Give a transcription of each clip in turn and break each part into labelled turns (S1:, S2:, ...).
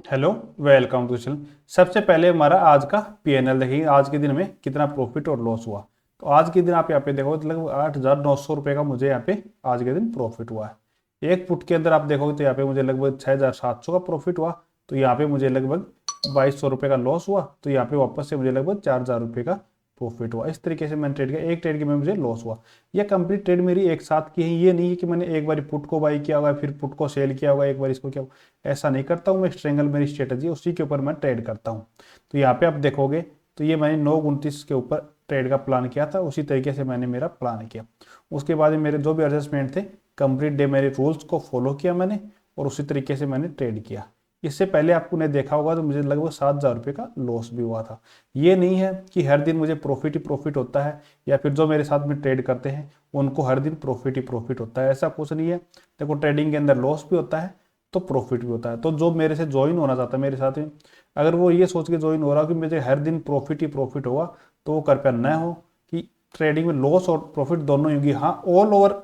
S1: Hello, welcome to channel. सबसे पहले हमारा आज का पीएनएल देखिए, आज के दिन में कितना प्रॉफिट और लॉस हुआ। तो आज के दिन आप यहाँ पे देखोगे तो लगभग 8,900 रुपये का मुझे यहाँ पे आज के दिन प्रॉफिट हुआ है। एक फुट के अंदर आप देखोगे तो यहाँ पे मुझे लगभग 6,700 का प्रॉफिट हुआ। तो यहाँ पे मुझे लगभग 2,200 रुपये का लॉस हुआ। तो यहाँ पे वापस से मुझे लगभग 4,000 रुपये का प्रॉफिट हुआ। इस तरीके से मैंने ट्रेड किया। एक ट्रेड के में मुझे लॉस हुआ। यह कंप्लीट ट्रेड मेरी एक साथ की है। ये नहीं है कि मैंने एक बार पुट को बाई किया होगा फिर पुट को सेल किया होगा, एक बार इसको किया होगा। ऐसा नहीं करता हूँ मैं। स्ट्रेंगल मेरी स्ट्रेटजी है, उसी के ऊपर मैं ट्रेड करता हूँ। तो यहाँ पे आप देखोगे तो ये मैंने 9:29 के ऊपर ट्रेड का प्लान किया था। उसी तरीके से मैंने मेरा प्लान किया। उसके बाद मेरे जो भी एडजस्टमेंट थे, कंप्लीट डे मेरे रूल्स को फॉलो किया मैंने और उसी तरीके से मैंने ट्रेड किया। इससे पहले आपको ने देखा होगा तो मुझे लगभग 7,000 रुपये का लॉस भी हुआ था। ये नहीं है कि हर दिन मुझे प्रॉफिट ही प्रॉफिट होता है या फिर जो मेरे साथ में ट्रेड करते हैं उनको हर दिन प्रॉफिट ही प्रॉफिट होता है। ऐसा कुछ नहीं है। देखो, ट्रेडिंग के अंदर लॉस भी होता है तो प्रॉफिट भी होता है। तो जो मेरे से ज्वाइन होना चाहता है मेरे साथ में, अगर वो ये सोच के ज्वाइन हो रहा कि मुझे हर दिन प्रॉफिट ही प्रॉफिट होगा, तो वो कृपया न हो कि ट्रेडिंग में लॉस और प्रॉफिट दोनों ही होगी। हाँ, ऑल ओवर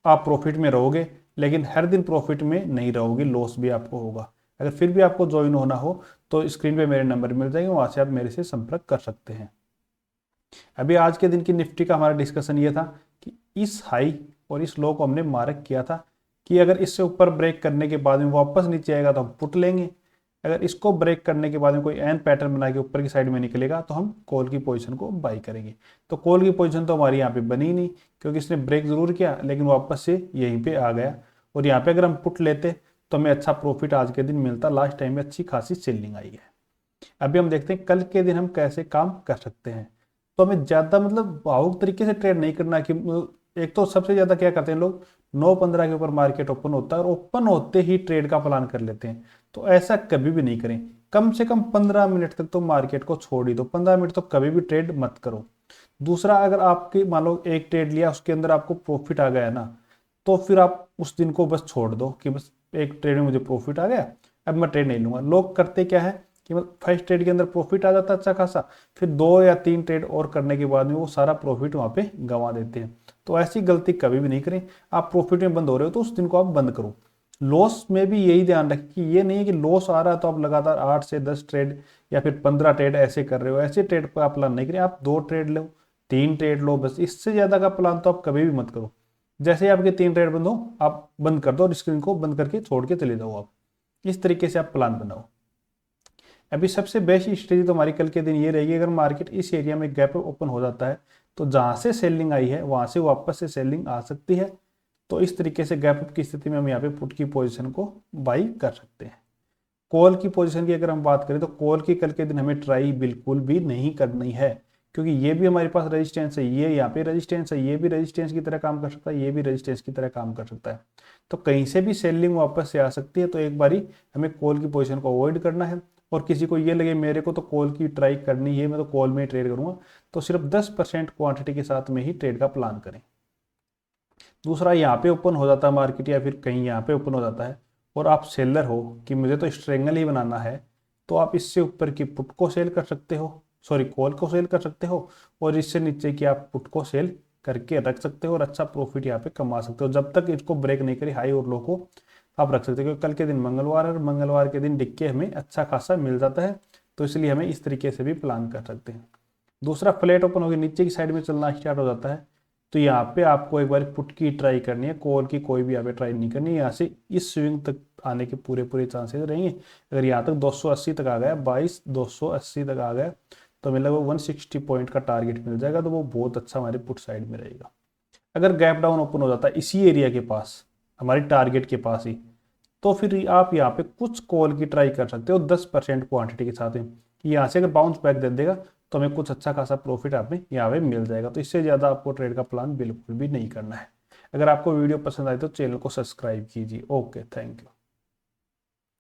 S1: आप प्रॉफिट में रहोगे लेकिन हर दिन प्रॉफिट में नहीं रहोगे, लॉस भी आपको होगा। अगर फिर भी आपको ज्वाइन होना हो तो स्क्रीन पे मेरे नंबर मिल जाएंगे, वहाँ से आप मेरे से संपर्क कर सकते हैं। अभी आज के दिन की निफ्टी का हमारा डिस्कशन ये था कि इस हाई और इस लो को हमने मार्क किया था कि अगर इससे ऊपर ब्रेक करने के बाद में वापस नीचे आएगा तो हम पुट लेंगे। अगर इसको ब्रेक करने के बाद में कोई एन पैटर्न बना के ऊपर की साइड में निकलेगा तो हम कॉल की पोजीशन को बाई करेंगे। तो कॉल की पोजीशन तो हमारी यहाँ पे बनी ही नहीं, क्योंकि इसने ब्रेक जरूर किया लेकिन वापस से यहीं पे आ गया। और यहाँ पे अगर हम पुट लेते तो हमें अच्छा प्रॉफिट आज के दिन मिलता। लास्ट टाइम में अच्छी खासी सेलिंग आई है। अभी हम देखते हैं कल के दिन हम कैसे काम कर सकते हैं। तो हमें ज्यादा भावुक तरीके से ट्रेड नहीं करना कि एक तो सबसे ज्यादा क्या करते हैं लोग, 9:15 के ऊपर मार्केट ओपन होता है और ओपन होते ही ट्रेड का प्लान कर लेते हैं। तो ऐसा कभी भी नहीं करें। कम से कम 15 मिनट तक तो मार्केट को छोड़ ही दो। 15 मिनट तो कभी भी ट्रेड मत करो। दूसरा, अगर आपकी मान लो एक ट्रेड लिया उसके अंदर आपको प्रॉफिट आ गया ना, तो फिर आप उस दिन को बस छोड़ दो कि बस एक ट्रेड में मुझे प्रॉफिट आ गया, अब मैं ट्रेड नहीं लूंगा। लोग करते क्या है कि फर्स्ट ट्रेड के अंदर प्रॉफिट आ जाता है अच्छा खासा, फिर 2 या 3 ट्रेड और करने के बाद में वो सारा प्रॉफिट वहां पे गंवा देते हैं। तो ऐसी गलती कभी भी नहीं करें। आप प्रॉफिट में बंद हो रहे हो तो उस दिन को आप बंद करो। लॉस में भी यही ध्यान रखें कि ये नहीं है कि लॉस आ रहा है तो आप लगातार 8 से 10 ट्रेड या फिर 15 ट्रेड ऐसे कर रहे हो। ऐसे ट्रेड पर आप प्लान नहीं करें। आप 2 ट्रेड लो, 3 ट्रेड लो, बस। इससे ज्यादा का प्लान तो आप कभी भी मत करो। जैसे ही आपके 3 ट्रेड बंद हो आप बंद कर दो और स्क्रीन को बंद करके छोड़ के चले जाओ। आप इस तरीके से आप प्लान बनाओ। अभी सबसे बेस्ट स्ट्रेटजी तो हमारी कल के दिन ये रहेगी, अगर मार्केट इस एरिया में गैप ओपन हो जाता है तो जहां से सेलिंग आई है वहां से वापस से सेलिंग आ सकती है। तो इस तरीके से गैप अप की स्थिति में हम यहाँ पे पुट की पोजीशन को बाई कर सकते हैं। कॉल की पोजीशन की अगर हम बात करें तो कॉल की कल के दिन हमें ट्राई बिल्कुल भी नहीं करनी है, क्योंकि ये भी हमारे पास रेजिस्टेंस है, ये यहाँ पे रेजिस्टेंस है, ये भी रेजिस्टेंस की तरह काम कर सकता है, ये भी रेजिस्टेंस की तरह काम कर सकता है। तो कहीं से भी सेलिंग वापस से आ सकती है। तो एक बारी हमें कॉल की पोजीशन को अवॉइड करना है। और किसी को ये लगे मेरे को तो कॉल की ट्राई करनी है, मैं तो कॉल में ही ट्रेड करूंगा, तो सिर्फ 10% क्वांटिटी के साथ में ही ट्रेड का प्लान करें। दूसरा, यहाँ पे ओपन हो जाता है मार्केट या फिर कहीं यहाँ पे ओपन हो जाता है और आप सेलर हो कि मुझे तो स्ट्रेंगल ही बनाना है, तो आप इससे ऊपर की पुट को सेल कर सकते हो, सॉरी कॉल को सेल कर सकते हो। और इससे नीचे की आप पुट को सेल करके रख सकते हो और अच्छा प्रॉफिट यहाँ पे कमा सकते हो। जब तक इसको ब्रेक नहीं करी हाई और लो को आप रख सकते हो, क्योंकि कल के दिन मंगलवार है और मंगलवार के दिन डिक्के हमें अच्छा खासा मिल जाता है। तो इसलिए हमें इस तरीके से भी प्लान कर सकते हैं। दूसरा, फ्लैट ओपन होकर नीचे की साइड में चलना स्टार्ट हो जाता है तो यहाँ पे आपको एक बार पुट की ट्राई करनी है, कॉल की कोई भी यहाँ पे ट्राई नहीं करनी है। यहाँ से इस स्विंग तक आने के पूरे पूरे चांसेस रहेंगे। अगर यहाँ तक 280 तक आ गया, 22,280 तक आ गया, तो हमें लगभग 160 पॉइंट का टारगेट मिल जाएगा। तो वो बहुत अच्छा हमारे पुट साइड में रहेगा। अगर गैप डाउन ओपन हो जाता है इसी एरिया के पास, हमारी टारगेट के पास ही, तो फिर आप यहाँ पे कुछ कॉल की ट्राई कर सकते हो 10% क्वांटिटी के साथ में। यहाँ से अगर बाउंस बैक दे देगा तो हमें कुछ अच्छा खासा प्रॉफिट आपने यहाँ पे मिल जाएगा। तो इससे ज़्यादा आपको ट्रेड का प्लान बिल्कुल भी नहीं करना है। अगर आपको वीडियो पसंद आए तो चैनल को सब्सक्राइब कीजिए। Okay, thank you.